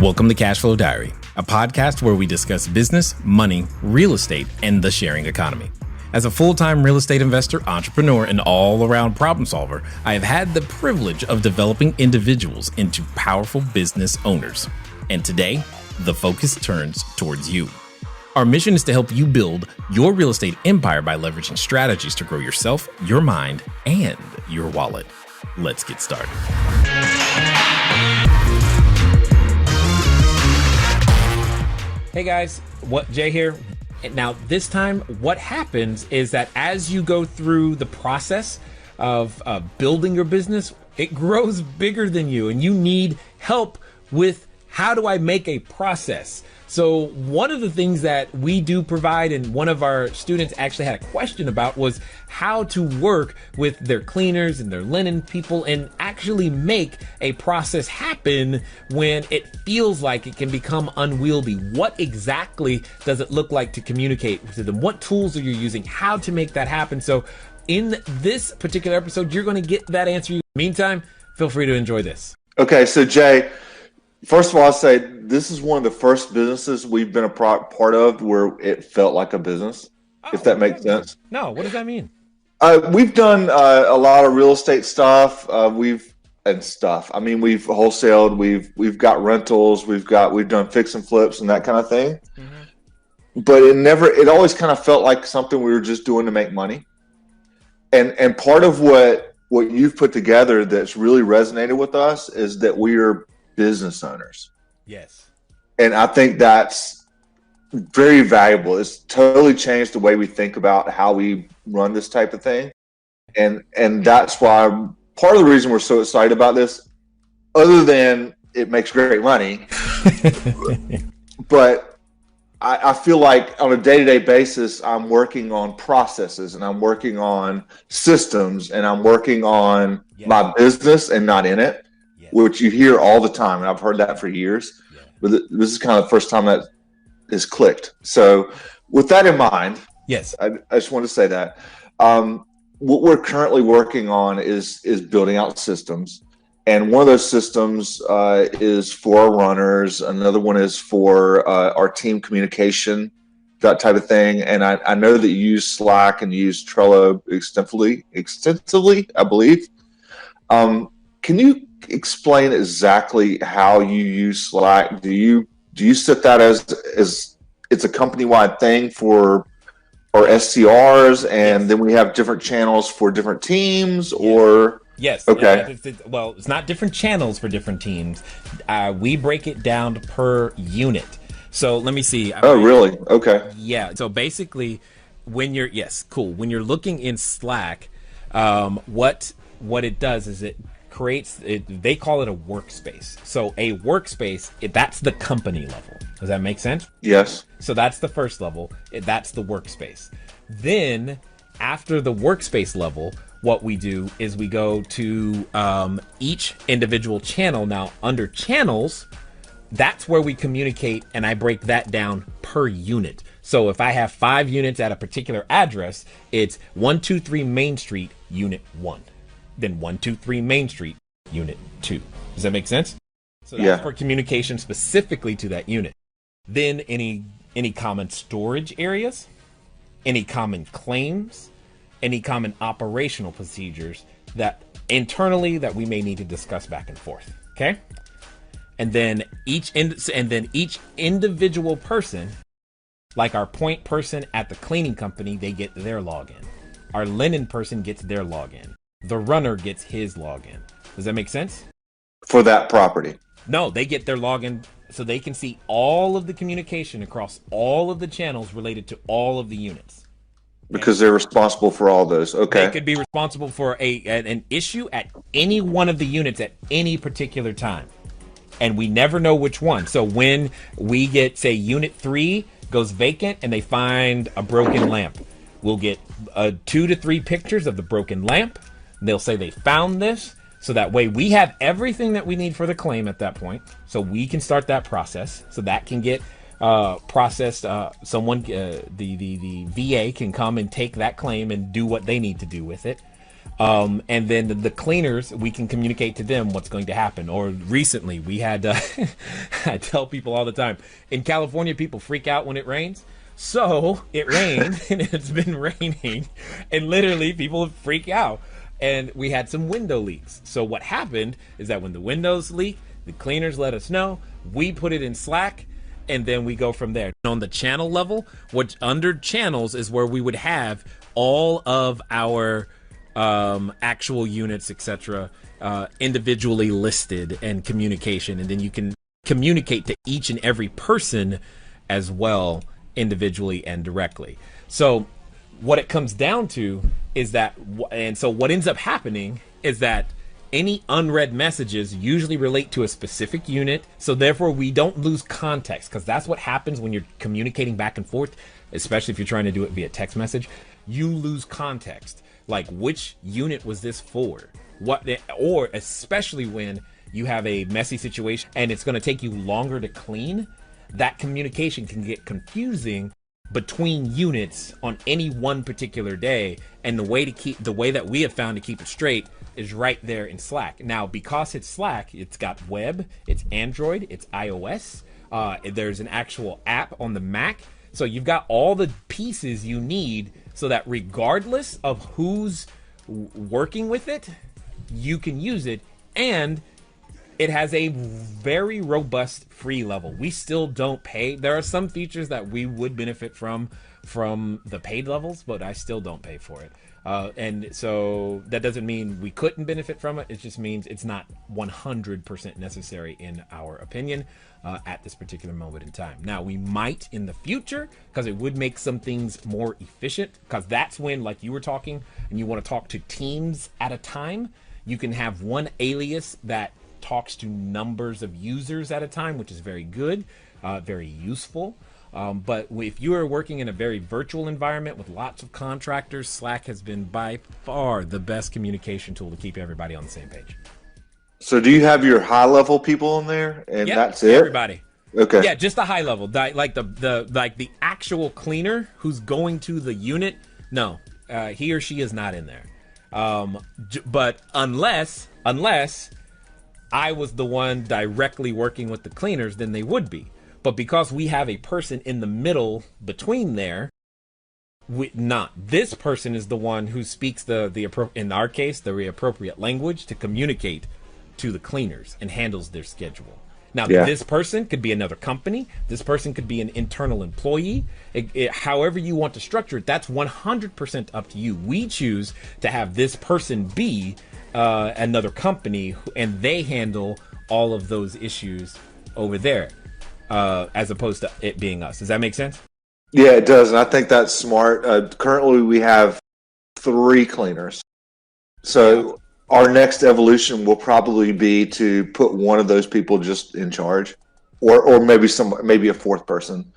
Welcome to Cashflow Diary, a podcast where we discuss business, money, real estate, and the sharing economy. As a full-time real estate investor, entrepreneur, and all-around problem solver, I have had the privilege of developing individuals into powerful business owners. And today, the focus turns towards you. Our mission is to help you build your real estate empire by leveraging strategies to grow yourself, your mind, and your wallet. Let's get started. Hey guys, Jay here. Now this time what happens is that as you go through the process of building your business, it grows bigger than you and you need help with how do I make a process. So one of the things that we do provide, and one of our students actually had a question about, was how to work with their cleaners and their linen people and actually make a process happen when it feels like it can become unwieldy. What exactly does it look like to communicate to them? What tools are you using? How to make that happen? So in this particular episode, you're going to get that answer. Meantime, feel free to enjoy this. Okay, so Jay, first of all, I'll say this is one of the first businesses we've been a part of where it felt like a business, if that makes sense. No, what does that mean? We've done a lot of real estate stuff. We've wholesaled. We've got rentals. We've done fix and flips and that kind of thing. Mm-hmm. But it always kind of felt like something we were just doing to make money. And part of what you've put together that's really resonated with us is that we are business owners. Yes. And I think that's very valuable. It's totally changed the way we think about how we run this type of thing. And that's why part of the reason we're so excited about this, other than it makes great money, but I feel like on a day-to-day basis, I'm working on processes and I'm working on systems and I'm working on my business and not in it. Which you hear all the time, and I've heard that for years. Yeah. But this is kind of the first time that has clicked. So with that in mind, yes, I just want to say that what we're currently working on is building out systems. And one of those systems is for our runners. Another one is for our team communication, that type of thing. And I know that you use Slack and you use Trello extensively, I believe. Can you explain exactly how you use Slack? Do you set that as it's a company-wide thing for our SCRs, and then we have different channels for different teams, or? Yes. Okay. Well, it's not different channels for different teams. We break it down per unit. So let me see. Oh, really? Okay. Yeah. So basically, when you're looking in Slack, what it does is it creates it. They call it a workspace. So a workspace, that's the company level. Does that make sense? Yes. So that's the first level. That's the workspace. Then after the workspace level, what we do is we go to each individual channel. Now under channels, that's where we communicate, and I break that down per unit. So if I have 5 units at a particular address, it's 123 Main Street, Unit 1. Then 123 Main Street, Unit 2. Does that make sense? So that's for communication specifically to that unit. Then any common storage areas, any common claims, any common operational procedures that internally that we may need to discuss back and forth. Okay? And then each individual person, like our point person at the cleaning company, they get their login. Our linen person gets their login. The runner gets his login. Does that make sense? For that property? No, they get their login so they can see all of the communication across all of the channels related to all of the units. Because they're responsible for all those. Okay. They could be responsible for an issue at any one of the units at any particular time. And we never know which one. So when we get, say, Unit 3 goes vacant and they find a broken lamp, we'll get 2 to 3 pictures of the broken lamp. They'll say they found this, so that way we have everything that we need for the claim at that point, so we can start that process. So that can get processed. The VA can come and take that claim and do what they need to do with it. And then the cleaners, we can communicate to them what's going to happen. Or recently, we had, I tell people all the time, in California, people freak out when it rains. So it rained and it's been raining, and literally people freak out. And we had some window leaks. So what happened is that when the windows leak, the cleaners let us know. We put it in Slack, and then we go from there. On the channel level, what under channels is where we would have all of our actual units, etc., individually listed and communication, and then you can communicate to each and every person as well, individually and directly. So what it comes down to is that, and so what ends up happening is that any unread messages usually relate to a specific unit, so therefore we don't lose context, because that's what happens when you're communicating back and forth, especially if you're trying to do it via text message. You lose context, like which unit was this for, what, or especially when you have a messy situation and it's going to take you longer to clean. That communication can get confusing between units on any one particular day, and the way that we have found to keep it straight is right there in Slack. Now, because it's Slack, it's got web, it's Android, it's iOS, there's an actual app on the Mac, so you've got all the pieces you need so that regardless of who's working with it, you can use it. And it has a very robust free level. We still don't pay. There are some features that we would benefit from the paid levels, but I still don't pay for it. And so that doesn't mean we couldn't benefit from it. It just means it's not 100% necessary in our opinion at this particular moment in time. Now, we might in the future, because it would make some things more efficient, because that's when, like you were talking, and you want to talk to teams at a time, you can have one alias that talks to numbers of users at a time, which is very good, very useful. But if you are working in a very virtual environment with lots of contractors, Slack has been by far the best communication tool to keep everybody on the same page. So do you have your high level people in there, and that's it? Everybody. Okay. Yeah, just the high level, like the actual cleaner who's going to the unit. No, he or she is not in there. But unless I was the one directly working with the cleaners, then they would be. But because we have a person in the middle between there, this person is the one who speaks in our case, the appropriate language to communicate to the cleaners and handles their schedule. Now, This person could be another company. This person could be an internal employee. However you want to structure it, that's 100% up to you. We choose to have this person be another company, and they handle all of those issues over there, as opposed to it being us. Does that make sense? Yeah, it does. And I think that's smart. Currently, we have 3 cleaners. So our next evolution will probably be to put one of those people just in charge, or maybe a 4th person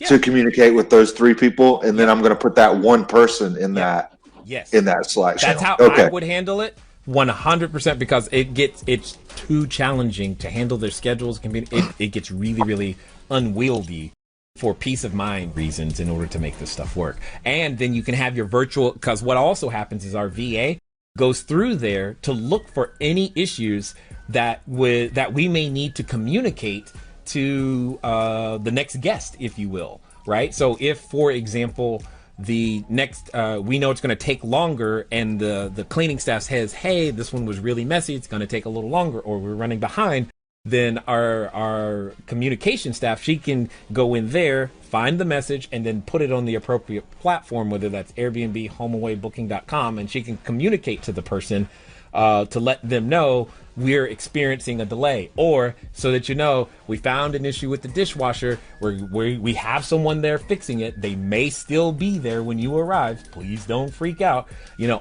to communicate with those 3 people. And then I'm going to put that one person in that Slack channel. That's how I would handle it. 100%, because it's too challenging to handle their schedules. It gets really, really unwieldy for peace of mind reasons in order to make this stuff work. And then you can have your virtual, because what also happens is our VA goes through there to look for any issues that we may need to communicate to the next guest, if you will, right? So if, for example, the next we know it's going to take longer, and the cleaning staff says, hey, this one was really messy, it's going to take a little longer, or we're running behind, then our communication staff, she can go in there, find the message, and then put it on the appropriate platform, whether that's Airbnb, HomeAway, Booking.com, and she can communicate to the person to let them know we're experiencing a delay, or so that we found an issue with the dishwasher, we have someone there fixing it. They may still be there when you arrive. Please don't freak out.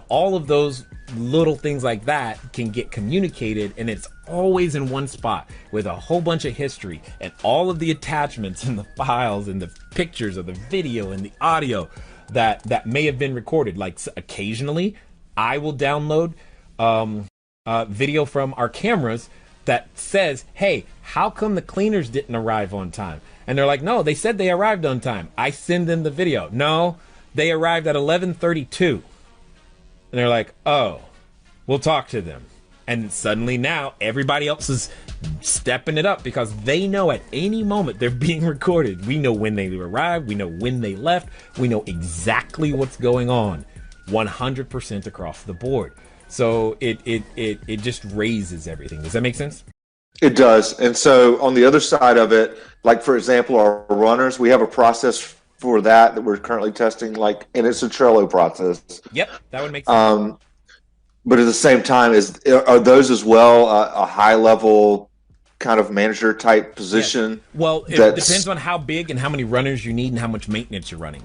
All of those little things like that can get communicated, and it's always in one spot with a whole bunch of history and all of the attachments and the files and the pictures of the video and the audio that may have been recorded. Like occasionally I will download video from our cameras that says, hey, how come the cleaners didn't arrive on time? And they're like, no, they said they arrived on time. I send them the video. No, they arrived at 11:32. And they're like, oh, We'll talk to them. And suddenly now everybody else is stepping it up because they know at any moment they're being recorded. We know when they arrived. We know when they left. We know exactly what's going on 100% across the board. So it just raises everything. Does that make sense? It does. And so on the other side of it, like for example, our runners, we have a process for that we're currently testing, and it's a Trello process. Yep, that would make sense. But at the same time, are those as well a high level kind of manager type position? Yes. Well, it depends on how big and how many runners you need and how much maintenance you're running.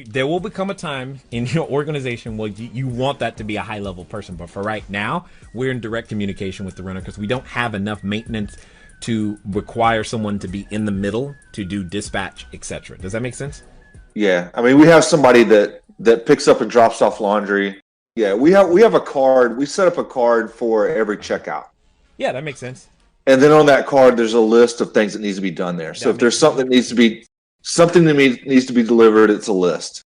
There will become a time in your organization where you want that to be a high level person. But for right now, we're in direct communication with the runner because we don't have enough maintenance to require someone to be in the middle to do dispatch, etc. Does that make sense? Yeah. I mean, we have somebody that picks up and drops off laundry. Yeah, we have a card. We set up a card for every checkout. Yeah, that makes sense. And then on that card, there's a list of things that needs to be done there. So if there's something that needs to be delivered, it's a list.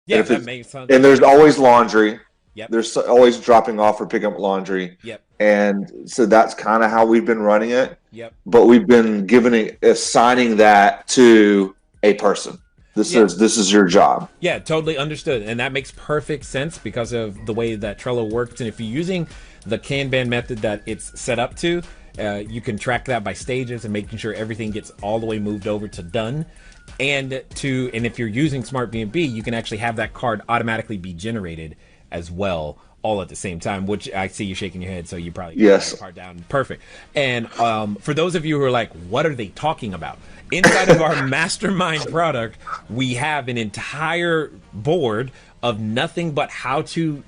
Yeah, that makes sense. And there's always laundry. Yep. There's always dropping off or picking up laundry. Yep. And so that's kind of how we've been running it. Yep. But we've been assigning that to a person. This is your job. Yeah, totally understood. And that makes perfect sense because of the way that Trello works. And if you're using the Kanban method that it's set up to, you can track that by stages and making sure everything gets all the way moved over to done. And if you're using Smart BNB, you can actually have that card automatically be generated as well, all at the same time, which I see you shaking your head. So you probably get that card down. Perfect. And for those of you who are like, what are they talking about? Inside of our mastermind product, we have an entire board of nothing but how to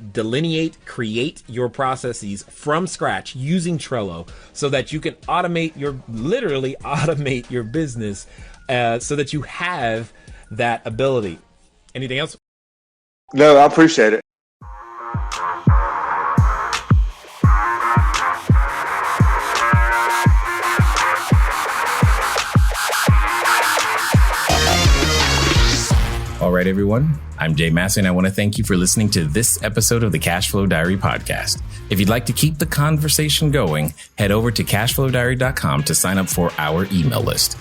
create your processes from scratch using Trello so that you can literally automate your business so that you have that ability. Anything else? No, I appreciate it. All right, everyone. I'm Jay Massey, and I want to thank you for listening to this episode of the Cashflow Diary podcast. If you'd like to keep the conversation going, head over to cashflowdiary.com to sign up for our email list.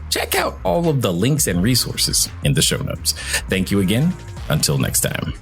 Check out all of the links and resources in the show notes. Thank you again. Until next time.